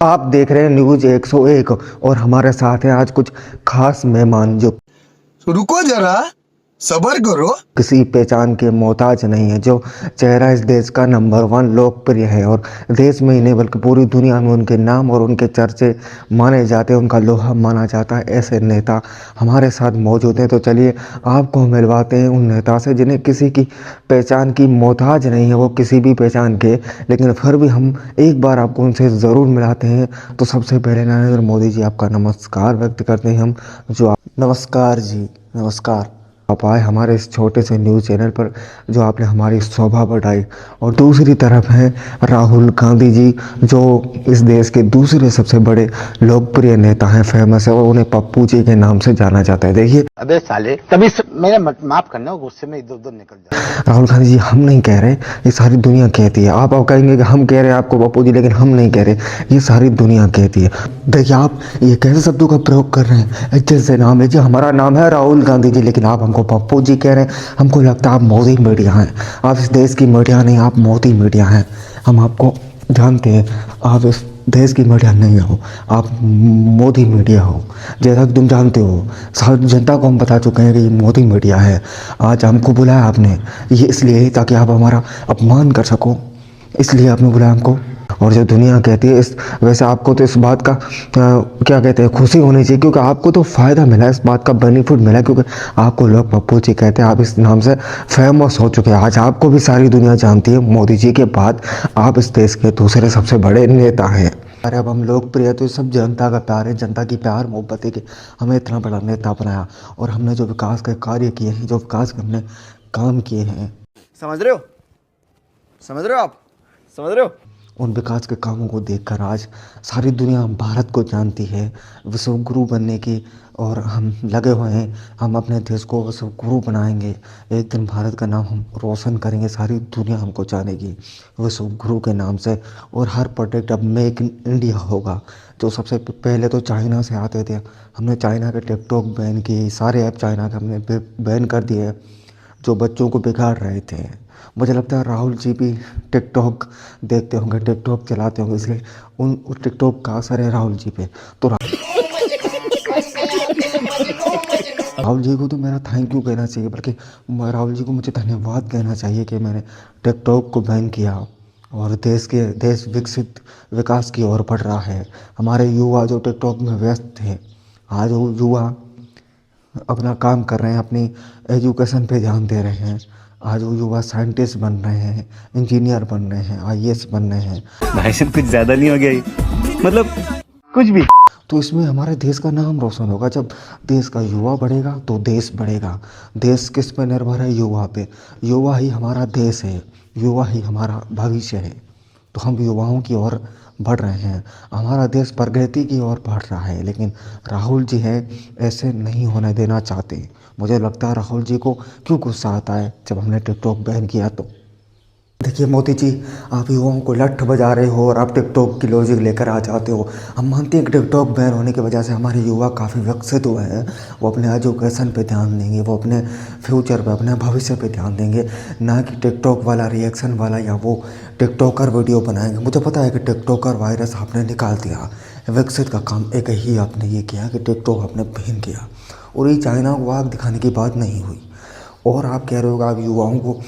आप देख रहे हैं न्यूज 101 और हमारे साथ है आज कुछ खास मेहमान जो रुको जरा, सबर करो। किसी पहचान के मोहताज नहीं है, जो चेहरा इस देश का नंबर 1 लोकप्रिय है और देश में ही नहीं बल्कि पूरी दुनिया में उनके नाम और उनके चर्चे माने जाते हैं, उनका लोहा माना जाता है। ऐसे नेता हमारे साथ मौजूद हैं, तो चलिए आपको मिलवाते हैं उन नेता से जिन्हें किसी की पहचान की मोहताज नहीं है, वो किसी भी पहचान के, लेकिन फिर भी हम एक बार आपको उनसे ज़रूर मिलाते हैं। तो सबसे पहले नरेंद्र मोदी जी, आपका नमस्कार व्यक्त करते हैं हम। नमस्कार जी, नमस्कार। आप आए हमारे इस छोटे से न्यूज़ चैनल पर, जो आपने हमारी शोभा बढ़ाई। और दूसरी तरफ हैं राहुल गांधी जी, जो इस देश के दूसरे सबसे बड़े लोकप्रिय नेता हैं, फेमस है, और उन्हें पप्पू जी के नाम से जाना जाता है। देखिए, अबे साले तभी मेरे माफ करना, गुस्से में इधर उधर निकल जाए। राहुल गांधी जी, हम नहीं कह रहे, ये सारी दुनिया कहती है। आप कहेंगे कि हम कह रहे हैं आपको पप्पू जी, लेकिन हम नहीं कह रहे, ये सारी दुनिया कहती है। देखिए, आप ये कैसे शब्दों का प्रयोग कर रहे हैं। जैसे नाम लीजिए, हमारा नाम है राहुल गांधी जी, लेकिन आप हमको पप्पू जी कह रहे हैं। हमको लगता है आप मोदी मीडिया हैं। आप इस देश की मीडिया नहीं, आप मोदी मीडिया हैं। हम आपको जानते हैं, आप इस देश की मीडिया नहीं हो, आप मोदी मीडिया हो। जैसा कि तुम जानते हो, सारी जनता को हम बता चुके हैं कि ये मोदी मीडिया है। आज हमको बुलाया आपने, ये इसलिए ताकि आप हमारा अपमान कर सको, इसलिए आपने बुलाया हमको। और जो दुनिया कहती है इस, वैसे आपको तो इस बात का क्या कहते हैं, खुशी होनी चाहिए, क्योंकि आपको तो फ़ायदा मिला, इस बात का बेनिफिट मिला, क्योंकि आपको लोग पप्पू जी कहते हैं। आप इस नाम से फेमस हो चुके हैं। आज आपको भी सारी दुनिया जानती है। मोदी जी के बाद आप इस देश के दूसरे सबसे बड़े नेता हैं। अरे अब हम लोकप्रिय, तो सब जनता का प्यार है, जनता की प्यार मोहब्बत है कि हमें इतना बड़ा नेता बनाया। और हमने जो विकास के कार्य किए हैं, जो विकास के हमने काम किए हैं, समझ रहे हो, समझ रहे हो, आप समझ रहे हो। उन विकास के कामों को देखकर आज सारी दुनिया भारत को जानती है विश्व गुरु बनने की। और हम लगे हुए हैं, हम अपने देश को विश्व गुरु बनाएंगे। एक दिन भारत का नाम हम रोशन करेंगे, सारी दुनिया हमको जानेगी विश्व गुरु के नाम से। और हर प्रोडक्ट अब मेक इन इंडिया होगा। जो सबसे पहले तो चाइना से आते थे, हमने चाइना के टिकटॉक बैन किए, सारे ऐप चाइना के हमने बैन कर दिए जो बच्चों को बिगाड़ रहे थे। मुझे लगता है राहुल जी भी टिकटॉक देखते होंगे, टिकटॉक चलाते होंगे, इसलिए उन टिकटॉक का असर है राहुल जी पे। तो राहुल जी को तो मेरा थैंक यू कहना चाहिए, बल्कि राहुल जी को मुझे धन्यवाद कहना चाहिए कि मैंने टिकटॉक को बैन किया और देश विकसित विकास की ओर बढ़ रहा है। हमारे युवा जो टिकटॉक में व्यस्त थे, आज वो युवा अपना काम कर रहे हैं, अपनी एजुकेशन पे ध्यान दे रहे हैं। आज वो युवा साइंटिस्ट बन रहे हैं, इंजीनियर बन रहे हैं, आईएएस बन रहे हैं। भाई साहब कुछ ज्यादा नहीं हो गया ये? मतलब कुछ भी। तो इसमें हमारे देश का नाम रोशन होगा। जब देश का युवा बढ़ेगा तो देश बढ़ेगा। देश किस पे निर्भर है? युवा पे। युवा ही हमारा देश है, युवा ही हमारा भविष्य है। तो हम युवाओं की ओर बढ़ रहे हैं, हमारा देश प्रगति की ओर बढ़ रहा है। लेकिन राहुल जी हैं, ऐसे नहीं होने देना चाहते। मुझे लगता है राहुल जी को क्यों गुस्सा आता है जब हमने टिकटॉक बैन किया। तो देखिए मोदी जी, आप युवाओं को लठ बजा रहे हो और आप टिकटॉक की लॉजिक लेकर आ जाते हो। हम मानते हैं कि टिकटॉक बैन होने की वजह से हमारे युवा काफ़ी विकसित हुए हैं। वो अपने एजुकेशन पे ध्यान देंगे, वो अपने फ्यूचर पे, अपने भविष्य पे ध्यान देंगे, ना कि टिकटॉक वाला रिएक्शन वाला या वो टिकटॉकर वीडियो बनाएंगे। मुझे पता है कि टिकटॉकर वायरस आपने निकाल दिया, विकसित का काम एक ही आपने ये किया कि टिकटॉक आपने बैन किया। और ये चाइना को आग दिखाने की बात नहीं हुई। और आप कह रहे हो कि आप युवाओं को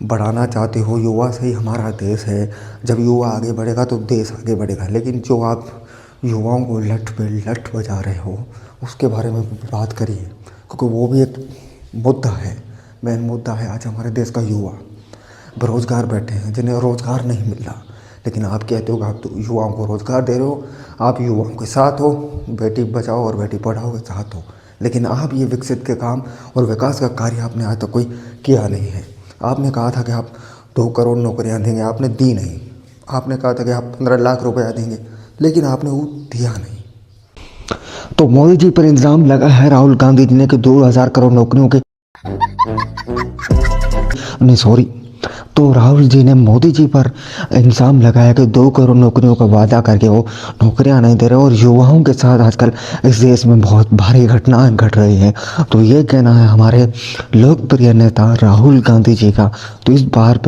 बढ़ाना चाहते हो, युवा से ही हमारा देश है। जब युवा आगे बढ़ेगा तो देश आगे बढ़ेगा। लेकिन जो आप युवाओं को लठ पे लठ बजा रहे हो, उसके बारे में बात करिए, क्योंकि वो भी एक मुद्दा है, मेन मुद्दा है। आज हमारे देश का युवा बेरोज़गार बैठे हैं, जिन्हें रोज़गार नहीं मिल रहा। लेकिन आप कहते हो कि आप तो युवाओं को रोज़गार दे रहे हो, आप युवाओं के साथ हो, बेटी बचाओ और बेटी पढ़ाओ के साथ हो। लेकिन आप ये विकसित के काम और विकास का कार्य आपने आज तक कोई किया नहीं है। आपने कहा था कि आप 2 करोड़ नौकरियां देंगे, आपने दी नहीं। आपने कहा था कि आप 15 लाख रुपया देंगे, लेकिन आपने वो दिया नहीं। तो मोदी जी पर इल्ज़ाम लगा है राहुल गांधी जी ने कि 2000 करोड़ नौकरियों के नहीं, सॉरी, तो राहुल जी ने मोदी जी पर इल्ज़ाम लगाया कि 2 करोड़ नौकरियों का वादा करके वो नौकरियां नहीं दे रहे। और युवाओं के साथ आजकल इस देश में बहुत भारी घटनाएं घट रही हैं। तो ये कहना है हमारे लोकप्रिय नेता राहुल गांधी जी का। तो इस बात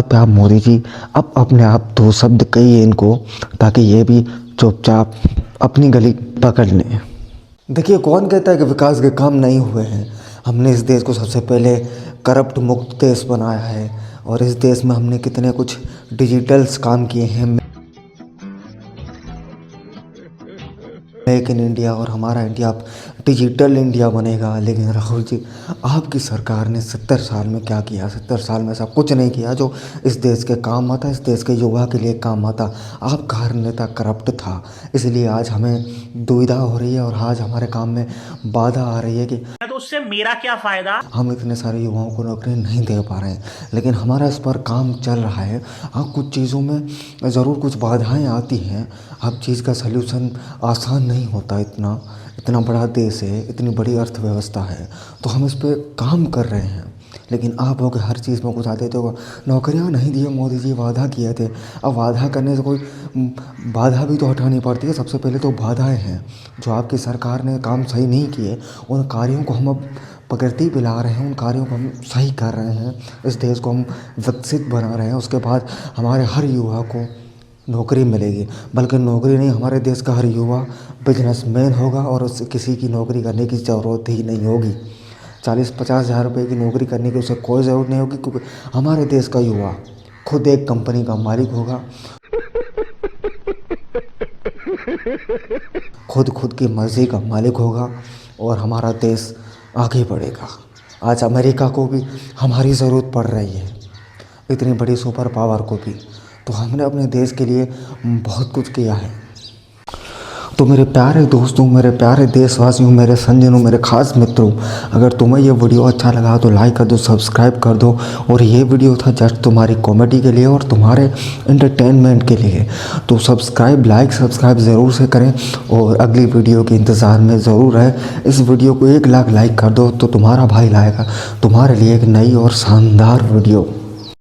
पे आप मोदी जी अब अपने आप 2 शब्द कहिए इनको, ताकि ये भी चुपचाप अपनी गली पकड़ लें। देखिए, कौन कहता है कि विकास के काम नहीं हुए हैं। हमने इस देश को सबसे पहले करप्ट मुक्त देश बनाया है और इस देश में हमने कितने कुछ डिजिटल्स काम किए हैं। मेक इन इंडिया और हमारा इंडिया अब डिजिटल इंडिया बनेगा। लेकिन राहुल जी, आपकी सरकार ने 70 साल में क्या किया? 70 साल में ऐसा कुछ नहीं किया जो इस देश के काम आता, इस देश के युवा के लिए काम आता। आपका हर नेता करप्ट था, इसलिए आज हमें दुविधा हो रही है और आज हमारे काम में बाधा आ रही है कि तो उससे मेरा क्या फायदा। हम इतने सारे युवाओं को नौकरी नहीं दे पा रहे हैं, लेकिन हमारा इस पर काम चल रहा है। हाँ, कुछ चीज़ों में ज़रूर कुछ बाधाएं आती हैं। हर चीज़ का सल्यूशन आसान नहीं होता। इतना बड़ा देश है, इतनी बड़ी अर्थव्यवस्था है, तो हम इस पर काम कर रहे हैं। लेकिन आप लोग हर चीज़ में कुछ आते थे। नौकरियां नहीं दिए मोदी जी, वादा किए थे। अब वादा करने से कोई बाधा भी तो हटानी पड़ती है। सबसे पहले तो बाधाएं हैं जो आपकी सरकार ने काम सही नहीं किए, उन कार्यों को हम अब प्रगति पे ला रहे हैं, उन कार्यों को हम सही कर रहे हैं, इस देश को हम विकसित बना रहे हैं। उसके बाद हमारे हर युवा को नौकरी मिलेगी, बल्कि नौकरी नहीं, हमारे देश का हर युवा बिजनेसमैन होगा और उससे किसी की नौकरी करने की ज़रूरत ही नहीं होगी। 40-50 हज़ार रुपये की नौकरी करने की उसे कोई ज़रूरत नहीं होगी, क्योंकि हमारे देश का युवा खुद एक कंपनी का मालिक होगा, खुद की मर्ज़ी का मालिक होगा और हमारा देश आगे बढ़ेगा। आज अमेरिका को भी हमारी ज़रूरत पड़ रही है, इतनी बड़ी सुपर पावर को भी। तो हमने अपने देश के लिए बहुत कुछ किया है। तो मेरे प्यारे दोस्तों, मेरे प्यारे देशवासियों, मेरे संजनों, मेरे खास मित्रों, अगर तुम्हें ये वीडियो अच्छा लगा तो लाइक कर दो, सब्सक्राइब कर दो। और ये वीडियो था जस्ट तुम्हारी कॉमेडी के लिए और तुम्हारे एंटरटेनमेंट के लिए। तो सब्सक्राइब ज़रूर से करें और अगली वीडियो के इंतज़ार में ज़रूर रहे। इस वीडियो को 1 लाख लाइक कर दो तो तुम्हारा भाई लाएगा तुम्हारे लिए एक नई और शानदार वीडियो।